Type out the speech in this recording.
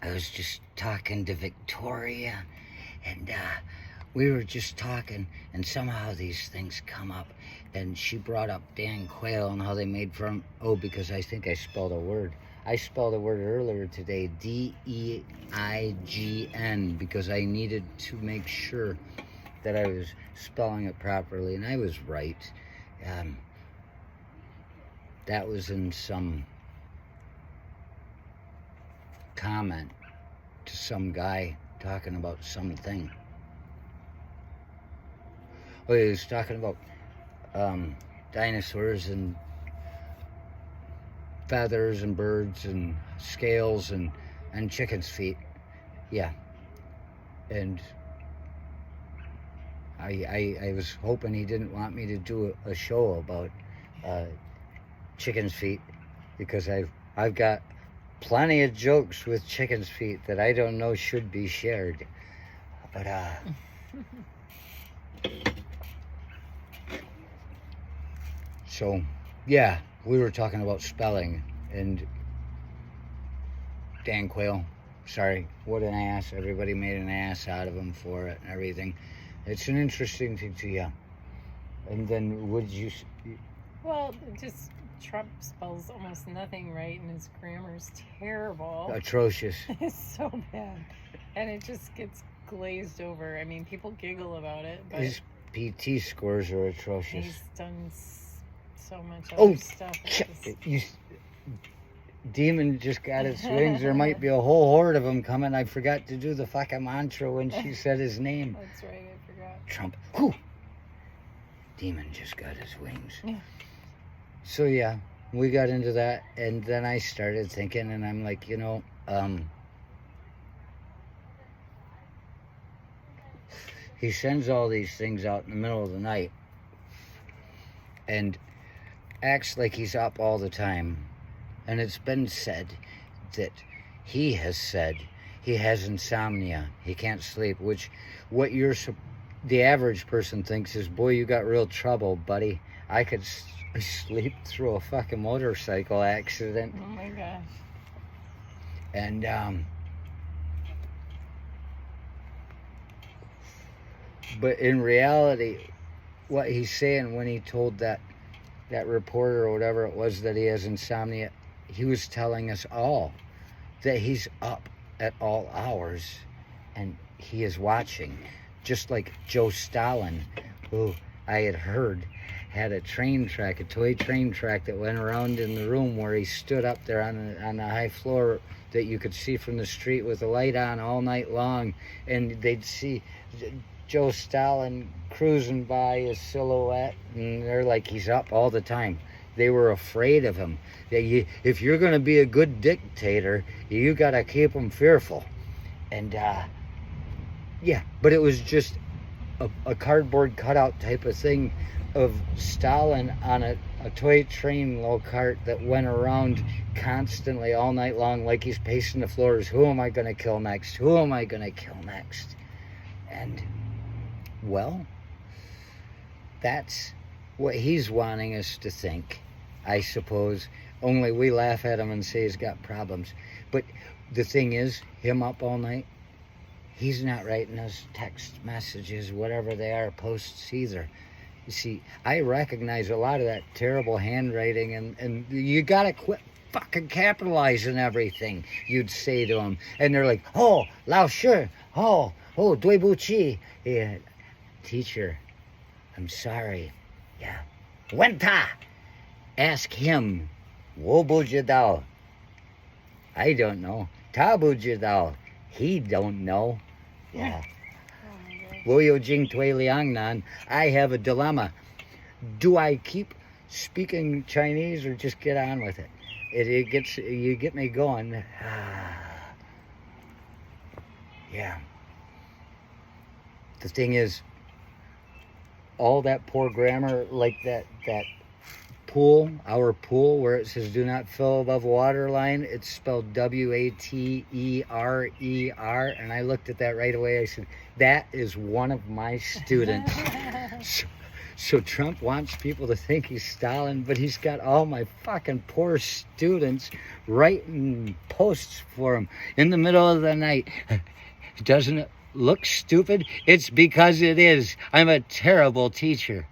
I was just talking to Victoria, and we were just talking, and somehow these things come up, and she brought up Dan Quayle and how they made from, because I think I spelled a word. I spelled a word earlier today, D-E-I-G-N, because I needed to make sure that I was spelling it properly, and I was right. That was in some comment to some guy talking about something. Oh, he was talking about dinosaurs and feathers and birds and scales and chicken's feet. Yeah. And I was hoping he didn't want me to do a show about chicken's feet, because I've got plenty of jokes with chicken's feet that I don't know should be shared. But so yeah, we were talking about spelling, and Dan Quayle, sorry, what an ass. Everybody made an ass out of him for it and everything. It's an interesting thing to, yeah. And then would you... Well, just Trump spells almost nothing right, and his grammar's terrible. Atrocious. It's so bad. And it just gets glazed over. I mean, people giggle about it, but his PT scores are atrocious. He's done so much other stuff. Demon just got its wings. There might be a whole horde of them coming. I forgot to do the fucking mantra when she said his name. That's right, I forgot. Trump. Whew. Demon just got his wings. Yeah. So yeah, we got into that, and then I started thinking, and I'm like, he sends all these things out in the middle of the night and acts like he's up all the time. And it's been said that he has said he has insomnia. He can't sleep, which the average person thinks is, boy, you got real trouble, buddy. I could sleep through a fucking motorcycle accident. Oh my gosh. And but in reality, what he's saying when he told that reporter or whatever it was that he has insomnia, he was telling us all that he's up at all hours and he is watching. Just like Joe Stalin, who I had heard had a toy train track that went around in the room where he stood up there on the high floor that you could see from the street with the light on all night long, and they'd see Joe Stalin cruising by, his silhouette, and they're like, he's up all the time. They were afraid of him. If you're going to be a good dictator, you got to keep him fearful. And yeah, but it was just a cardboard cutout type of thing of Stalin on a toy train low cart that went around constantly all night long like he's pacing the floors. Who am I going to kill next? Who am I going to kill next? And, well, that's what he's wanting us to think, I suppose. Only we laugh at him and say he's got problems. But the thing is, him up all night, he's not writing us text messages, whatever they are, posts either. You see, I recognize a lot of that terrible handwriting, and you gotta quit fucking capitalizing everything, you'd say to them. And they're like, oh, lao shi, oh, dui bu chi. Yeah, teacher, I'm sorry. Yeah. Wenta! Ask him. Wo bu ji dao? I don't know. Ta bu ji dao? He don't know. Yeah. Wo yo jing tui liang nan. I have a dilemma. Do I keep speaking Chinese or just get on with it? You get me going. Yeah. The thing is, all that poor grammar, like that pool, our pool, where it says do not fill above water line, it's spelled W-A-T-E-R-E-R, and I looked at that right away. I said, that is one of my students. So Trump wants people to think he's Stalin, but he's got all my fucking poor students writing posts for him in the middle of the night. Doesn't it look stupid? It's because it is. I'm a terrible teacher.